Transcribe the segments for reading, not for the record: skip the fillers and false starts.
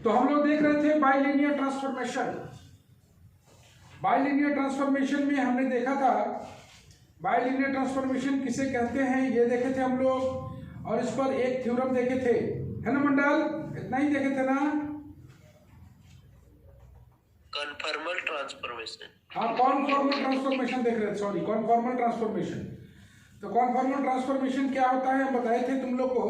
तो हम लोग देख रहे थे बाइलिनियर ट्रांसफॉर्मेशन। बाइलिनियर ट्रांसफॉर्मेशन में हमने देखा था बाइलिनियर ट्रांसफॉर्मेशन किसे कहते हैं, ये देखे थे हम लोग, और इस पर एक थ्योरम देखे थे, है ना मंडल? इतना ही देखे थे ना? Conformal transformation. हाँ, कॉन्फॉर्मल ट्रांसफॉर्मेशन देख रहे थे, सॉरी, कॉन्फॉर्मल ट्रांसफॉर्मेशन। तो कॉन्फॉर्मल ट्रांसफॉर्मेशन क्या होता है हम बताए थे तुम लोग को,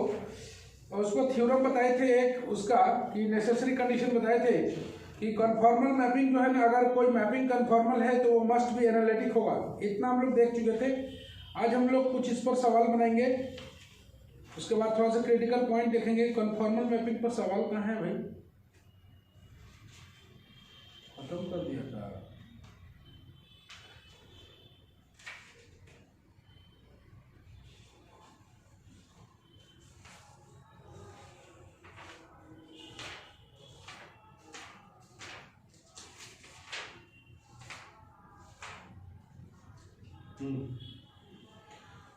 और उसको थ्योरम बताए थे एक उसका, कि नेसेसरी कंडीशन बताए थे कि कन्फॉर्मल मैपिंग जो है ना, अगर कोई मैपिंग कन्फॉर्मल है तो वो मस्ट भी एनालिटिक होगा। इतना हम लोग देख चुके थे। आज हम लोग कुछ इस पर सवाल बनाएंगे, उसके बाद थोड़ा सा क्रिटिकल पॉइंट देखेंगे। कन्फॉर्मल मैपिंग पर सवाल कहाँ है भाई? खत्म कर दिया था।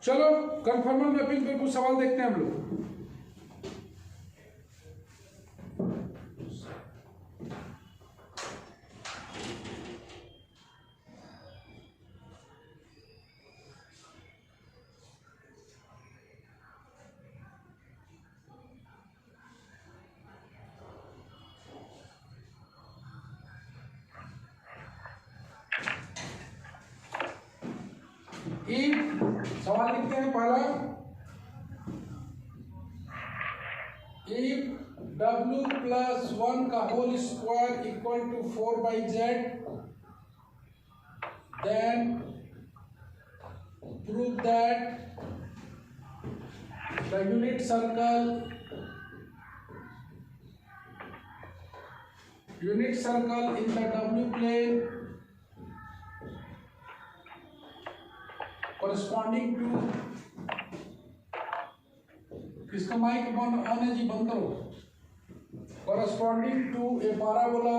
चलो कन्फॉर्मल मैपिंग पे कुछ सवाल देखते हैं हम लोग। सवाल लिखते हैं पहला, इफ W प्लस 1 का whole square equal to 4/z, then prove that the unit circle in the W plane corresponding to, किसका माइक ऑन है जी? बंद करो। corresponding to a parabola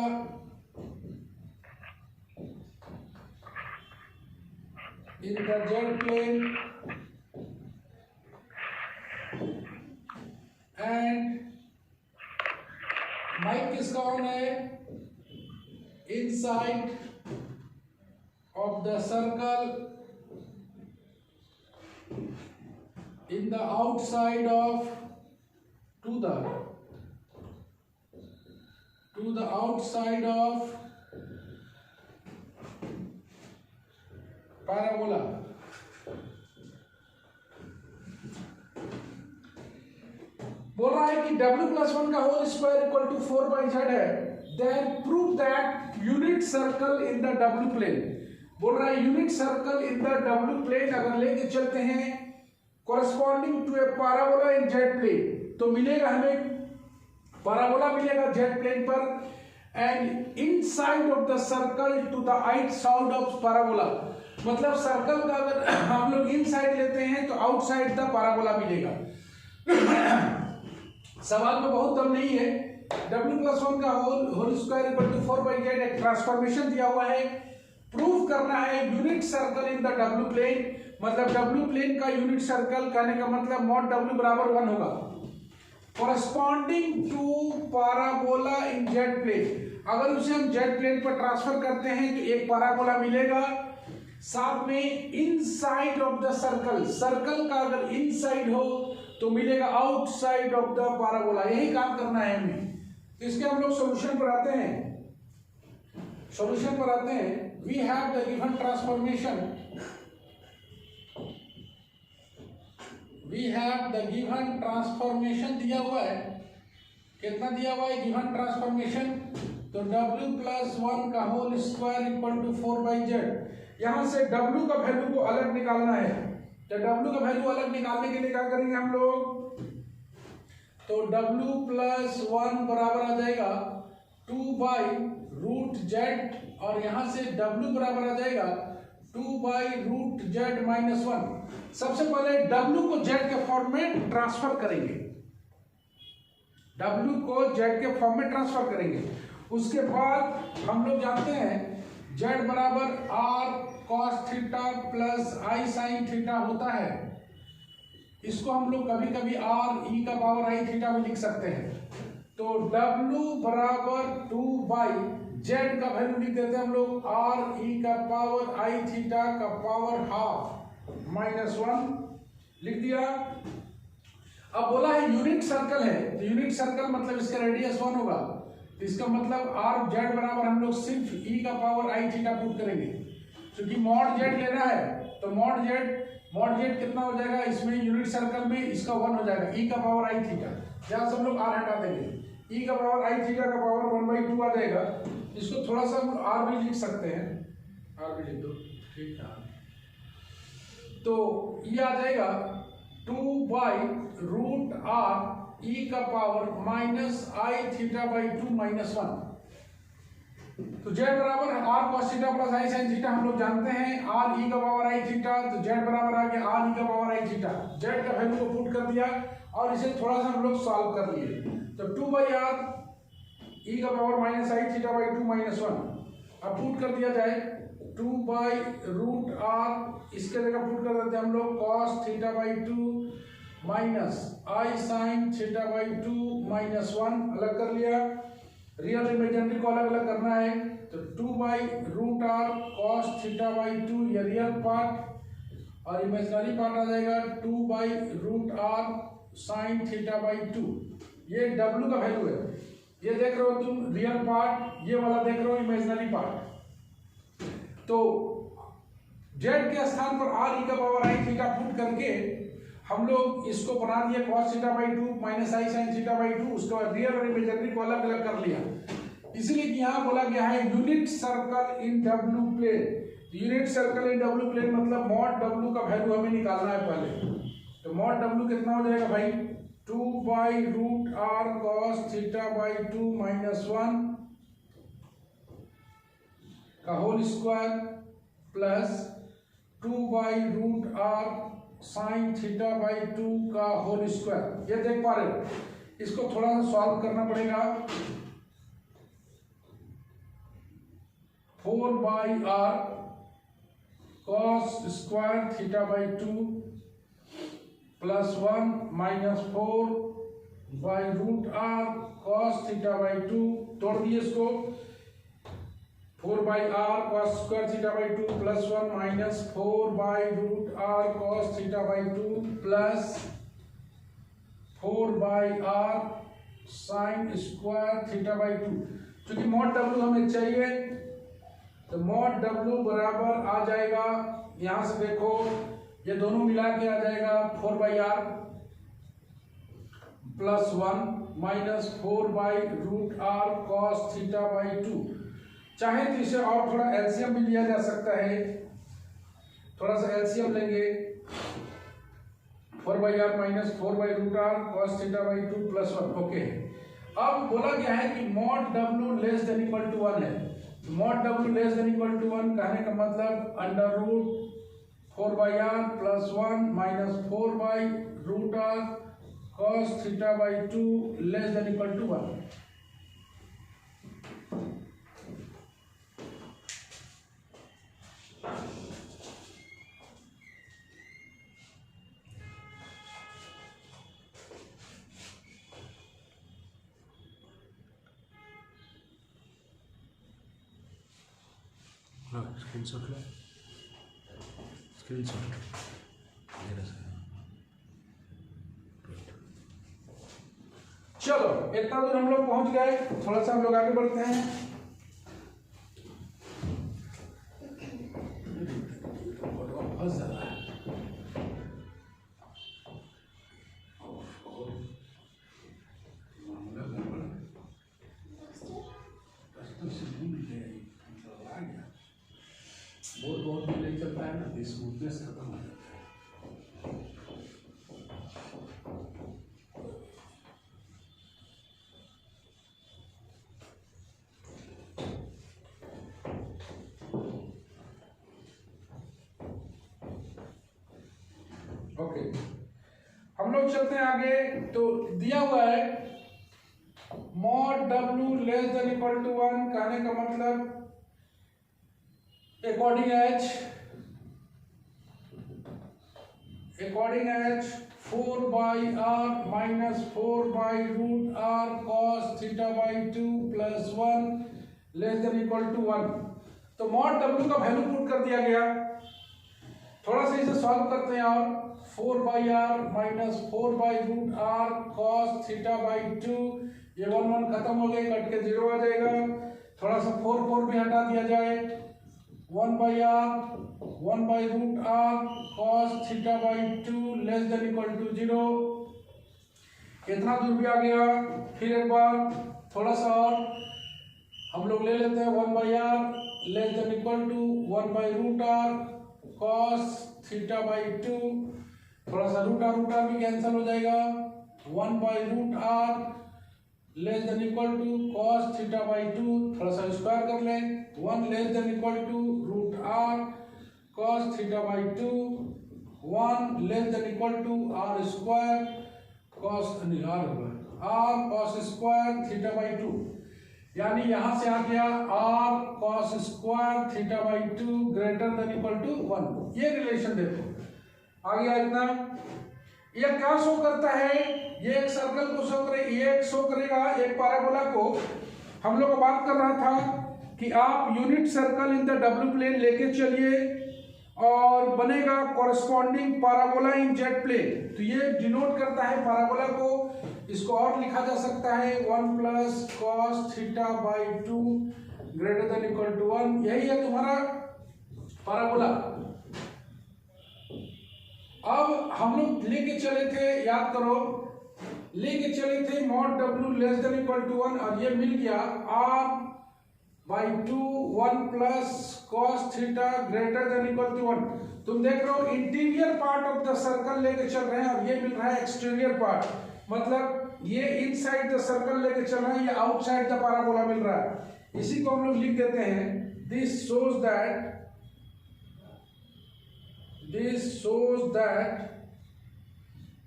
in the Z plane and mic किसका on है? inside of the circle in the outside of to the outside of parabola. बोल रहा है कि W प्लस 1 का whole square equal to 4/z है, then prove that unit circle in the W plane. बोल रहा है unit circle in the W plane अगर लेके चलते हैं corresponding to a parabola in Z plane, तो मिलेगा हमें parabola मिलेगा Z plane पर, and inside of the circle to the outside of parabola, मतलब सर्कल का अगर हम लोग इनसाइड लेते हैं तो आउटसाइड द parabola मिलेगा। सवाल में बहुत दम नहीं है। W प्लस 1 का whole square equal to 4/z एक ट्रांसफॉर्मेशन दिया हुआ है, प्रूव करना है unit circle in the W plane, मतलब W प्लेन का यूनिट सर्कल कहने का मतलब मॉड W बराबर 1 होगा, corresponding to parabola in Z plane. अगर उसे हम Z प्लेन पर ट्रांसफर करते हैं तो एक पैराबोला मिलेगा, साथ में inside of the circle, circle का अगर इनसाइड हो तो मिलेगा आउटसाइड ऑफ द पैराबोला। यही काम करना है हमें। तो इसके हम लोग सॉल्यूशन पर आते हैं। सॉल्यूशन पर आते हैं। We have the given transformation, we have the given transformation दिया हुआ है। कितना दिया हुआ है गिवन ट्रांसफॉर्मेशन? तो W प्लस 1 का whole square equal to 4/z। यहां से W का वैल्यू को अलग निकालना है, तो W का वैल्यू अलग निकालने के लिए क्या करेंगे हम लोग? तो W प्लस 1 बराबर आ जाएगा 2/√z, और यहां से W बराबर आ जाएगा 2/√z माइनस 1। सबसे पहले W को Z के फॉर्म में ट्रांसफर करेंगे, W को Z के फॉर्म में ट्रांसफर करेंगे। उसके बाद हम लोग जानते हैं Z बराबर R cos theta plus I sin theta होता है। इसको हम लोग कभी कभी R e का पावर I थीटा भी लिख सकते हैं। तो W बराबर 2/z का वैल्यू लिख देते हैं हम लोग r e का पावर I थीटा का पावर हाफ -1 लिख दिया। अब बोला है यूनिट सर्कल है, तो यूनिट सर्कल मतलब इसका रेडियस 1 होगा, तो इसका मतलब r z बराबर हम लोग सिर्फ e का पावर I थीटा पुट करेंगे, क्योंकि मॉड z लेना है। तो मॉड z कितना हो जाएगा इसमें यूनिट सर्कल में, इसका 1 हो जाएगा e का पावर I थीटा, जहां से हम लोग r हटा देंगे, e का पावर I थीटा का पावर 1/2 आ जाएगा। इसको थोड़ा सा हम r भी लिख सकते हैं, r भी लिख दो, ठीक है। तो ये आ जाएगा 2/√r e का पावर -I थीटा/2 -1। तो z बराबर r cos theta plus I sin theta हम लोग जानते हैं, r e का पावर I थीटा, तो z बराबर आ गया r e का पावर I थीटा। z का वैल्यू को पुट कर दिया और इसे थोड़ा सा हम लोग सॉल्व कर लिए, तो 2/r e का पावर -I थीटा/2 -1 अब पुट कर दिया जाए 2/√r, इसके जगह पुट कर देते हैं हम लोग cos थीटा/2 I sin थीटा/2 -1 अलग कर लिया। रियल इमेजिनरी को अलग अलग करना है, तो 2/√r cos थीटा/2 ये रियल पार्ट और इमेजिनरी पार्ट आ जाएगा 2/√r sin थीटा/2। ये w का वैल्यू है, ये देख रहे हो तुम रियल पार्ट, ये वाला देख रहे हो इमेजिनरी पार्ट। तो z के स्थान पर r e का पावर I थीटा पुट करके हम लोग इसको बना दिए cos थीटा/2 -I sin थीटा/2, उसके बाद रियल और इमेजिनरी को अलग अलग कर लिया। इसलिए कि यहाँ बोला गया है unit circle in w plane. Unit circle in w plane मतलब मॉड w का वैल्यू हमें निकालना है पहले। तो मॉड w कितना हो जाएगा भाई, 2/√r cos थीटा/2 -1 का whole square plus 2/√r sin थीटा/2 का होल स्क्वायर। ये देख पा रहे हो, इसको थोड़ा सा सॉल्व करना पड़ेगा। 4/r cos square थीटा/2 +1 -4/√r cos थीटा/2, तोड़ दिए इसको, 4/r cos square थीटा/2 +1 -4/√r cos थीटा/2 plus 4/r sin square थीटा/2। क्योंकि मॉड w हमें चाहिए, तो मॉड w बराबर आ जाएगा, यहां से देखो ये दोनों मिला के आ जाएगा 4/r +1 -4/√r cos थीटा/2। चाहे तो इसे और थोड़ा एलसीएम भी लिया जा सकता है, थोड़ा सा एलसीएम लेंगे, 4/r -4/√r cos थीटा/2 +1। ओके, अब बोला गया है कि mod w less than equal to 1 है। Mod w less than equal to 1 कहने का मतलब √4/r +1 -4/√r cos थीटा/2 less than equal to 1। Screenshot लो, स्क्रीनशॉट चलो, इतना दूर हम लोग पहुंच गए, थोड़ा सा हम लोग आगे बढ़ते हैं। बहुत ज्यादा है, बहुत भी नहीं चलता है ना, स्मूथनेस खत्म हो जाता है। ओके, हम लोग चलते हैं आगे। तो दिया हुआ है mod w less than equal to 1 कहने का मतलब according as 4 by r minus 4 by root r cos theta by 2 plus 1 less than equal to 1। तो मॉड w का वैल्यू पुट कर दिया गया। थोड़ा सा इसे सॉल्व करते हैं और 4 by r minus 4 by root r cos theta by 2, ये 1 1 खत्म हो गए, कट के 0 आ जाएगा। थोड़ा सा 4 4 भी हटा दिया जाए, 1 by r 1 by root r cos theta by 2 less than equal to 0। इतना दूर भी आ गया। फिर एक बार थोड़ा सा और हम लोग ले लेते हैं, 1 by r less than equal to 1 by root r cos theta by 2, थोड़ा सा रूट आर भी कैंसिल हो जाएगा। 1 by root r less than equal to cos theta by 2, थोड़ा सा स्क्वायर कर लें, 1 less than equal to root r cos theta by 2, 1 less than equal to r square cos r cos square theta by 2, यानी यहां से आ गया r cos square theta by 2 greater than equal to 1। ये relation देखो आ गया इतना। ये क्या शो करता है? ये एक सर्कल को शो करे, ये एक शो करेगा एक पैराबोला को। हम लोग बात कर रहा था कि आप unit circle in the W plane लेके चलिए और बनेगा corresponding parabola in Z plane. तो ये डिनोट करता है पैराबोला को। इसको और लिखा जा सकता है 1 plus cos theta by 2 greater than equal to 1। यही है तुम्हारा पैराबोला। अब हम लोग लेके चले थे, याद करो, लेके चले थे mod w less than equal to 1 और ये मिल गया r by 2 1 plus cos theta greater than equal to 1। तुम देख रहे हो interior part of the circle लेके चल रहे हैं और ये मिल रहा है एक्सटीरियर पार्ट, मतलब ये इनसाइड द सर्कल लेके चल रहा है, ये आउटसाइड द पैराबोला मिल रहा है। इसी को हम लोग लिख देते हैं, this shows that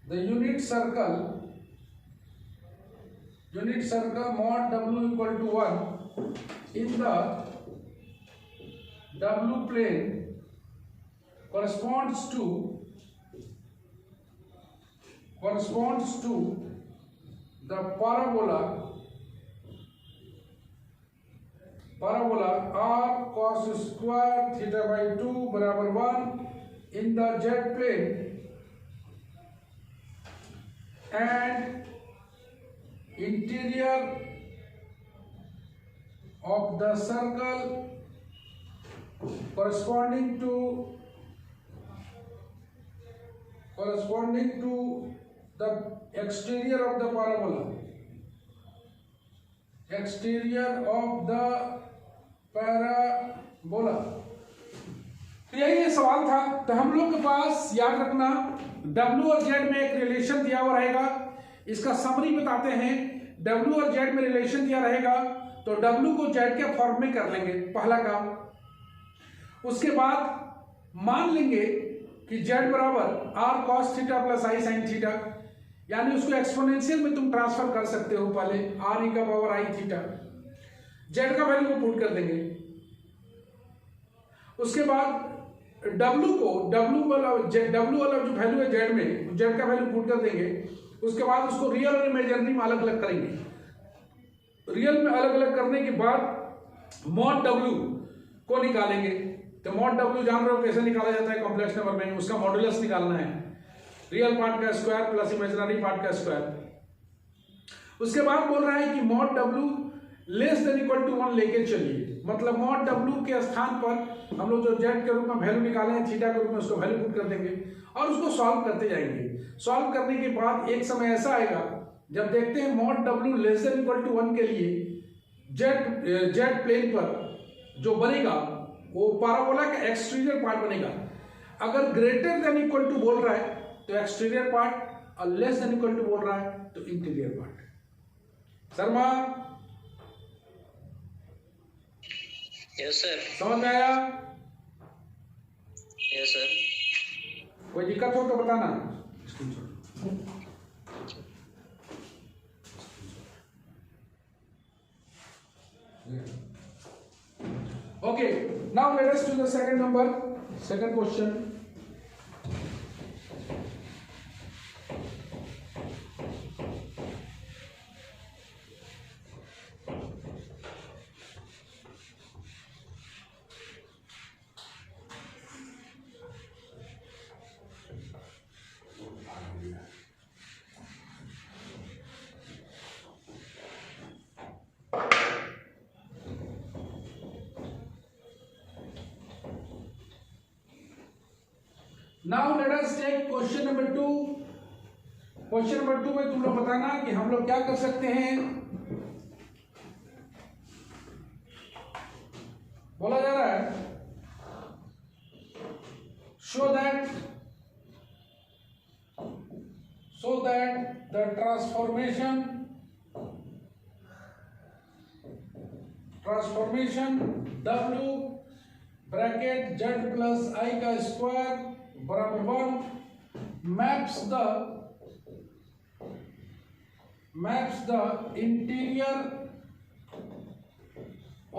the unit circle mod w equal to 1 in the w plane corresponds to the parabola r cos square theta by 2 बराबर 1 in the z plane and interior of the circle corresponding to the exterior of the parabola, तो यही सवाल था। तो हम लोग के पास याद रखना W और Z में एक रिलेशन दिया हुआ रहेगा। इसका समरी बताते हैं। W और Z में रिलेशन दिया रहेगा तो W को Z के फॉर्म में कर लेंगे, पहला काम। उसके बाद मान लेंगे कि Z बराबर r cos theta plus i sin theta, यानी उसको एक्सपोनेंशियल में तुम ट्रांसफर कर सकते हो। पहले r e का पावर i थीटा, Z का वैल्यू को पुट कर देंगे। उसके बाद W वाला जो वैल्यू है Z में, Z का वैल्यू पुट कर देंगे। उसके बाद उसको रियल और इमेजिनरी में अलग अलग करेंगे। रियल में अलग अलग करने के बाद मॉड W को निकालेंगे। तो मॉड W जान रहे हो कैसे निकाला जाता है कॉम्प्लेक्स नंबर में, उसका मॉडुलस निकालना है, रियल पार्ट का स्क्वायर प्लस इमेजिनरी पार्ट का स्क्वायर। उसके बाद बोल रहा है कि mod W less than equal to 1 लेके चलिए, मतलब मॉड W के स्थान पर हम लोग जो Z के रूप में वैल्यू निकाले हैं थीटा के रूप में, उसको वैल्यू पुट कर देंगे और उसको सॉल्व करते जाएंगे। सॉल्व करने के बाद एक समय ऐसा आएगा जब देखते हैं mod W less than equal to 1 के लिए Z प्लेन पर जो बनेगा वो पैराबोला का एक्सटीरियर पार्ट बनेगा। अगर ग्रेटर देन इक्वल टू बोल रहा है तो एक्सटीरियर पार्ट और लेस देन इक्वल टू बोल रहा है तो interior part. Sharma, yes sir. समझ में आया? Yes sir. कोई दिक्कत हो तो बताना। Okay, now let us do the second question. Now let us take question number 2। Question number 2 में तुम लोग बताना कि हम लोग क्या कर सकते हैं। बोला जा रहा है show that the transformation W bracket z plus I का स्क्वायर बराबर 1 maps the interior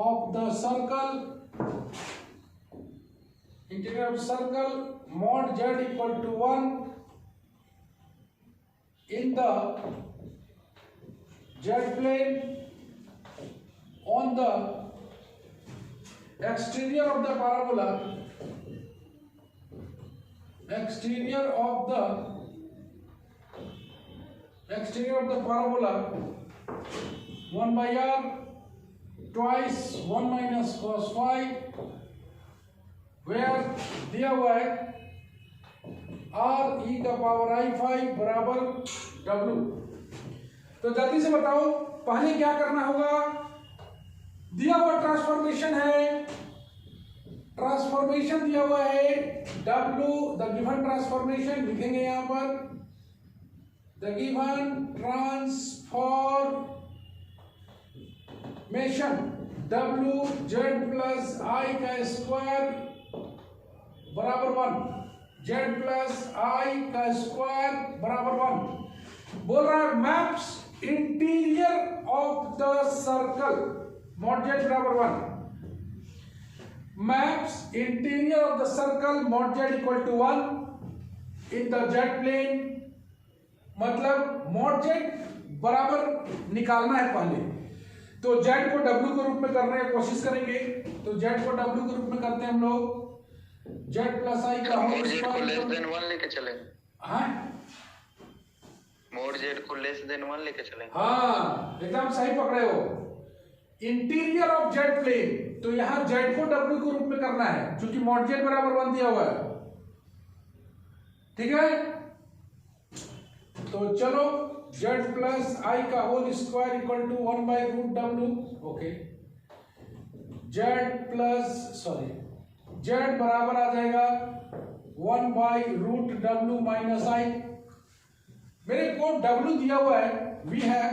of the circle mod z equal to 1 in the z plane on the exterior of the parabola 1 by r twice 1 minus cos phi where दिया हुआ है r e का power i phi बराबर w। तो जल्दी से बताओ पहले क्या करना होगा। दिया हुआ ट्रांसफॉर्मेशन दिया हुआ है w, द गिवन ट्रांसफॉर्मेशन लिखेंगे यहां पर the given transformation w z plus i का स्क्वायर बराबर 1 z प्लस i का स्क्वायर बराबर 1 बोल रहा है maps interior of the circle mod z बराबर 1 maps interior of the circle mod z equal to 1 in the z plane. मतलब mod z बराबर निकालना है पहले, तो z को w के रूप में करने की कोशिश करेंगे। तो z को w के रूप में करते हैं हम लोग z प्लस i का होल स्क्वायर लेस देन 1 लेके चलेंगे। हाँ mod z को लेस देन 1 लेके चलेंगे। हाँ एकदम सही पकड़े हो। इंटीरियर ऑफ z प्लेन, तो यहां z को w के रूप में करना है क्योंकि mod z बराबर 1 दिया हुआ है। ठीक है, तो चलो z प्लस i का whole square equal to 1 by root w। Okay z बराबर आ जाएगा 1 by root w minus i। मेरे को w दिया हुआ है, वी हैव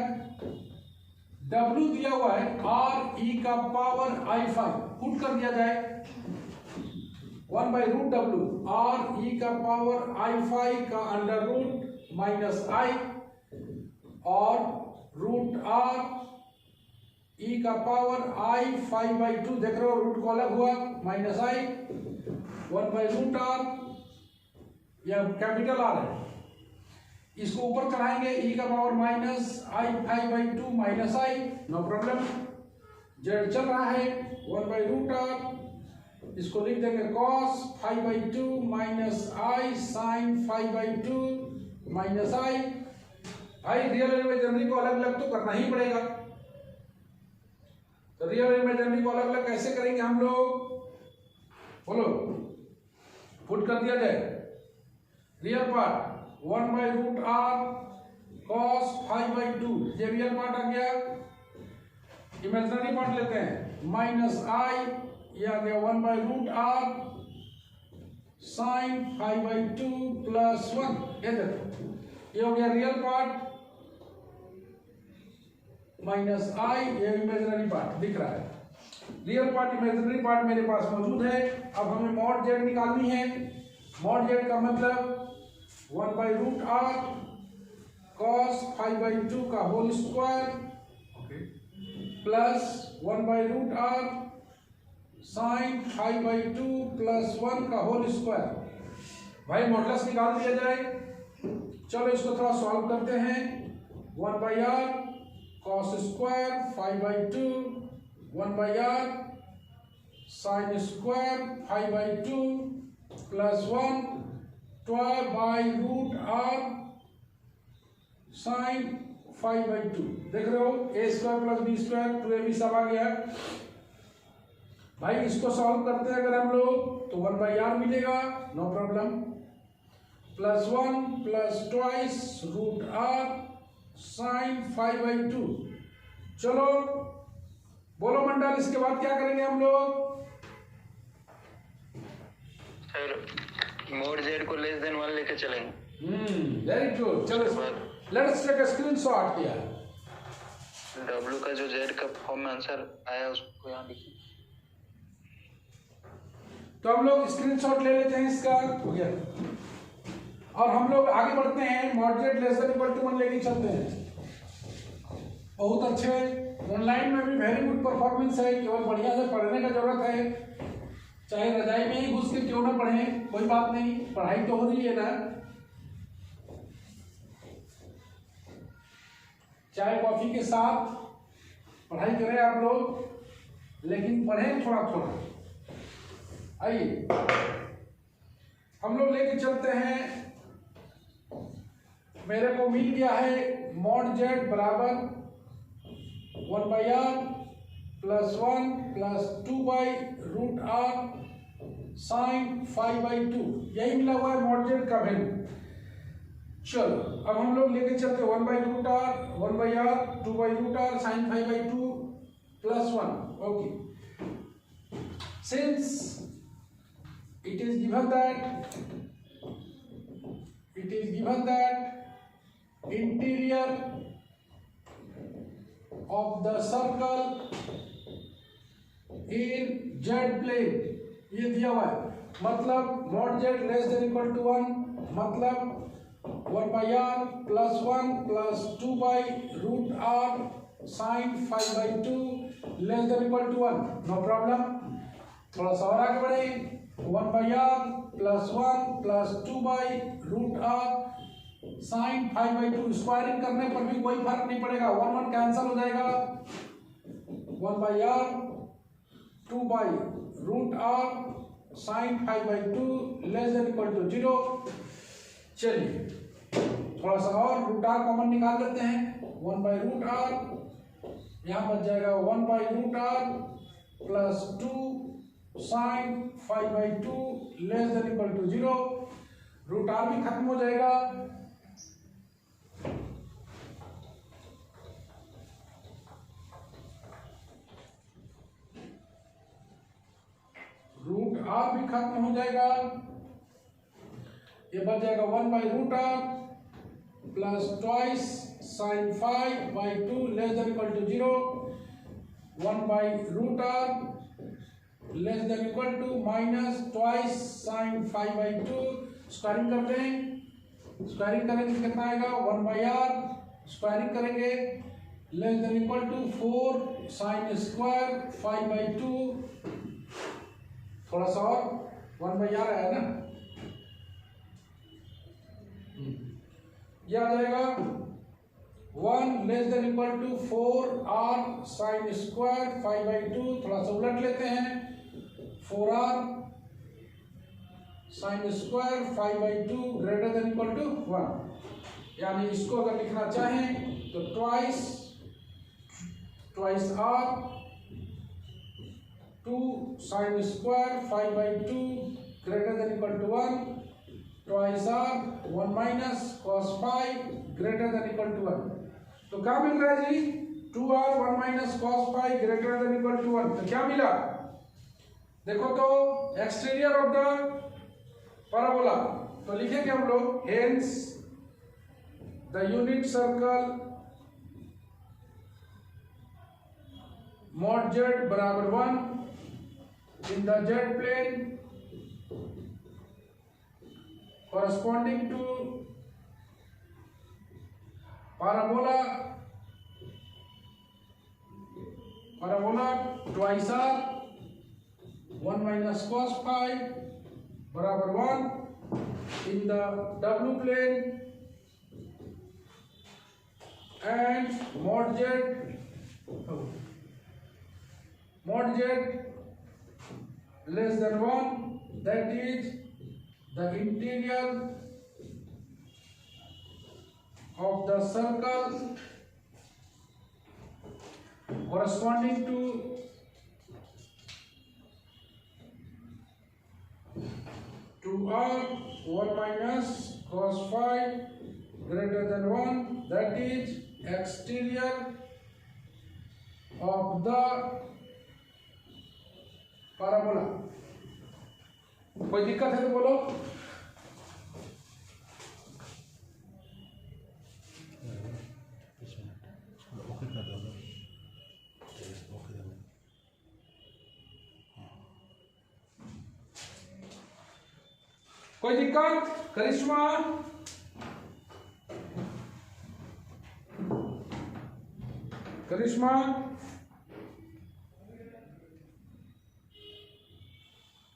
w दिया हुआ है r e का पावर i फाइव, पुट कर दिया जाए 1 by root w r e का पावर i फाइव का अंडर रूट माइनस i और रूट r e का पावर i 5/2 देख रहे हो, रूट को अलग हुआ minus i 1 by root r, यह कैपिटल r है, इसको ऊपर चढ़ाएंगे e का power minus i 5/2 minus i, no problem. z चल रहा है 1 बाई रूट r, इसको लिख देंगे cos 5/2 minus i sin 5/2 minus i। भाई रियल और इमेजिनरी को अलग अलग तो करना ही पड़ेगा, तो रियल और इमेजिनरी को अलग अलग कैसे करेंगे हम लोग, बोलो, पुट कर दिया जाए। Real part 1 by root r cos 5/2, ये रियल पार्ट आ गया। इमेजिनरी पार्ट लेते हैं माइनस i, ये आ गया 1 by root r sin 5/2 plus 1, ये देखो ये हो गया रियल पार्ट माइनस i, ये इमेजिनरी पार्ट दिख रहा है। रियल पार्ट इमेजिनरी पार्ट मेरे पास मौजूद है। अब हमें मॉड z निकालनी है। मॉड z का मतलब 1 बाई रूट r cos 5/2 का whole square plus 1 by root r sin 5/2 plus 1 का होल स्क्वायर। भाई मॉडुलस निकाल दिया जाए। चलो इसको थोड़ा सॉल्व करते हैं। 1 by r cos square 5/2 1 by r sin square 5/2 plus 1 12 by root r sin 5/2। देख रहे हो a square plus b square 2ab सब आ गया। भाई इसको सॉल्व करते हैं अगर हम लोग तो 1 बाई r मिलेगा, no problem. Plus 1 plus twice root R sine 5/2। चलो बोलो मंडल, इसके बाद क्या करेंगे हम लोग? सर मोड जेड को लेस देन 1 लेके चलेंगे। Very good. चलो let's take a screenshot here. W का जो जेड का फॉर्म में आंसर आया उसको यहाँ लिखिए। तो हम लोग स्क्रीनशॉट ले लेते हैं इसका, हो गया। और हम लोग आगे बढ़ते हैं, mod Z less than equal to 1 लेके चलते हैं। बहुत अच्छे, ऑनलाइन में भी वेरी गुड परफॉर्मेंस है, केवल बढ़िया से पढ़ने का जरूरत है। चाहे रजाई में ही घुस के क्यों ना पढ़ें, कोई बात नहीं, पढ़ाई तो हो रही है ना। चाय कॉफी के साथ पढ़ाई करें आप लोग, लेकिन पढ़ें थोड़ा थोड़ा। आइए हम लोग लेके चलते हैं। मेरे को मिल गया है मॉड जेड बराबर 1/r plus 1 plus 2/√r sine 5/2। यही मिला हुआ है मॉड जेड का वैल्यू। चलो अब हम लोग लेके चलते 1/√r 1/r 2/√r sine 5/2 plus 1। Okay, since it is given that interior of the circle in z plane, ये दिया हुआ है, मतलब mod Z less than equal to 1, मतलब 1/r plus 1 plus 2/√r sine 5/2 less than equal to 1। No problem. थोड़ा सा और आगे बढ़े, 1/r plus 1 plus 2/√r sine 5/2। Squaring करने पर भी कोई फर्क नहीं पड़ेगा, 1 कैंसिल हो जाएगा। 1/r 2/√r sine 5/2 less than equal to 0। चलिए थोड़ा सा और √r कॉमन निकाल लेते हैं। 1/√r यहाँ बच जाएगा 1/√r plus 2 sine 5/2 less than equal to 0। √r भी खत्म हो जाएगा। √r भी खत्म हो जाएगा। ये बच जाएगा 1/√r plus twice sine 5/2 less than equal to 0। 1/√r less than equal to minus twice sine 5/2। Squaring करते हैं, स्क्वायरिंग करेंगे कितना आएगा? 1/r स्क्वायरिंग करेंगे less than equal to 4 sine square 5/2। थोड़ा सा और 1/r आया ना, यह आ जाएगा 1 less than equal to 4r sine square 5/2। थोड़ा सा उलट लेते हैं, 4r sine square 5/2 greater than equal to 1। यानी इसको अगर लिखना चाहें तो twice r 2 sine square 5/2 greater than equal to 1। Twice r 1 minus cos 5 greater than equal to 1। तो क्या मिल रहा है जी? 2r 1 minus cos 5 greater than equal to 1। तो क्या मिला देखो तो, एक्सटीरियर ऑफ द पैराबोला। तो लिखेंगे हम लोग, hence the unit circle mod Z बराबर 1 in the Z plane corresponding to parabola twice r 1 minus cos 5 बराबर 1 in the w plane and mod z less than 1, that is the interior of the circle corresponding to r 1 minus cos phi greater than 1, that is exterior of the parabola. कोई दिक्कत है तो बोलो। कोई दिक्कत? Karishma, Karishma,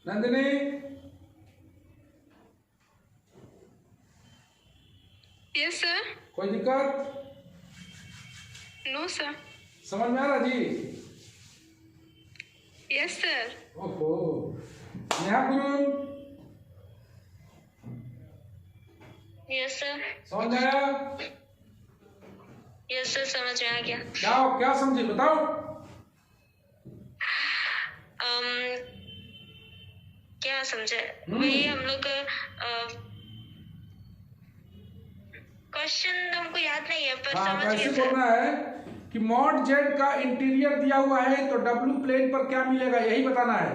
Nandini, yes sir. कोई दिक्कत? No sir. समझ में आ रहा जी? Yes sir. ओहो, नेहा गुरु, यस सर। समझ में आया? यस सर, समझ में आ गया। क्या समझे बताओ? क्या समझे? वही हम लोग क्वेश्चन हमको याद नहीं है, पर समझ कैसे गए बोलना है कि मॉड जेड का इंटीरियर दिया हुआ है तो डब्ल्यू प्लेन पर क्या मिलेगा, यही बताना है।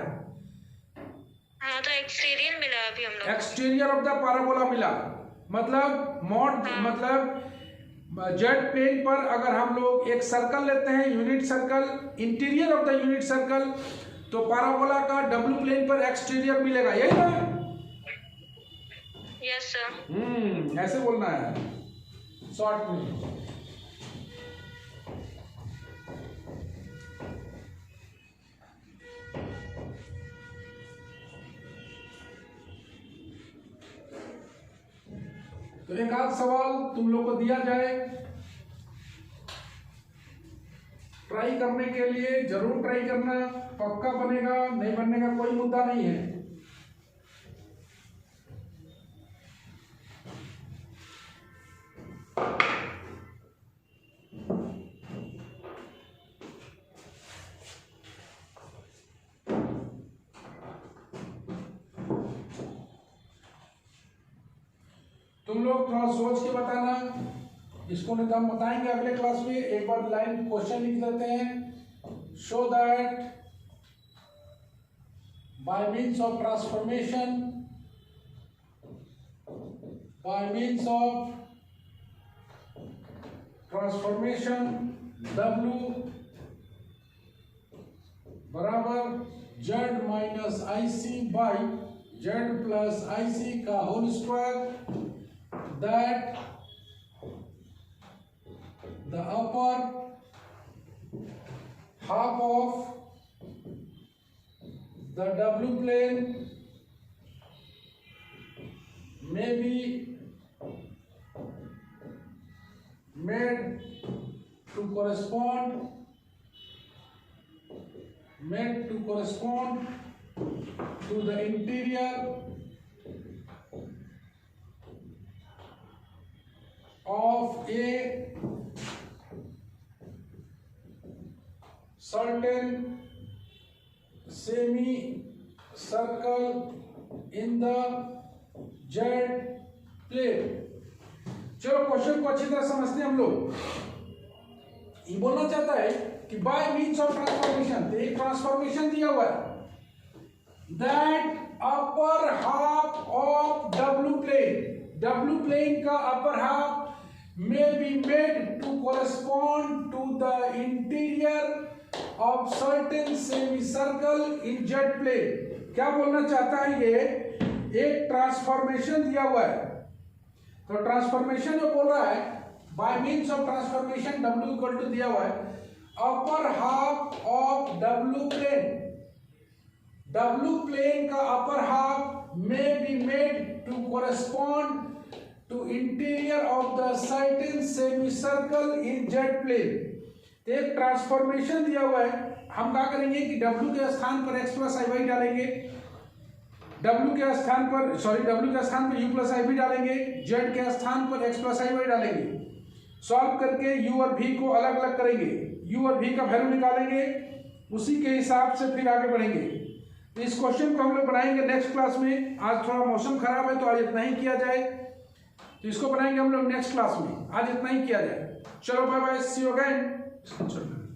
हाँ, तो एक्सटीरियर मिला अभी हम लोग। एक्सटीरियर ऑफ द पैराबोला मिला, मतलब मॉड मतलब जेड प्लेन पर अगर हम लोग एक सर्कल लेते हैं, unit circle, interior of the unit circle, तो पैराबोला का डब्ल्यू प्लेन पर एक्सटीरियर मिलेगा, यही ना? Yes sir. ऐसे बोलना है शॉर्ट में। तो एक आध सवाल तुम लोग को दिया जाए, ट्राई करने के लिए जरूर ट्राई करना, पक्का बनेगा, नहीं बनने का कोई मुद्दा नहीं है। तुम लोग थोड़ा सोच के बताना, इसको नहीं तो हम बताएंगे अगले क्लास में। एक बार लाइन क्वेश्चन लिख देते हैं। Show that by means of transformation, by means of transformation W बराबर Z minus IC by Z plus IC का whole square, that the upper half of the W plane may be made to correspond to the interior of a certain semi-circle in the Z plane। चलो question को अच्छी तरह समझते हैं हम लोग। ये बोलना चाहता है कि बाय मीन्स ऑफ ट्रांसफॉर्मेशन, तो एक ट्रांसफॉर्मेशन दिया हुआ है that upper half of W plane का upper half may be made to correspond to the interior of certain semicircle in Z plane। क्या बोलना चाहता है ये? एक ट्रांसफॉर्मेशन दिया हुआ है, तो ट्रांसफॉर्मेशन जो बोल रहा है by means of transformation W equal to दिया हुआ है upper half of W plane का upper half may be made to correspond to interior of the certain semicircle in Z plane। तो एक ट्रांसफॉर्मेशन दिया हुआ है, हम क्या करेंगे कि W के स्थान पर x प्लस आई वाई डालेंगे, W के स्थान पर U प्लस आई वी डालेंगे, Z के स्थान पर x प्लस आई वाई डालेंगे। सॉल्व करके U और V को अलग अलग करेंगे, U और V का वैल्यू निकालेंगे, उसी के हिसाब से फिर आगे बढ़ेंगे। तो इस क्वेश्चन को हम लोग बनाएंगे नेक्स्ट क्लास में। आज थोड़ा मौसम खराब है तो आज इतना ही किया जाए। तो इसको बनाएंगे हम लोग नेक्स्ट क्लास में। आज इतना ही किया जाए। चलो bye bye, see you again.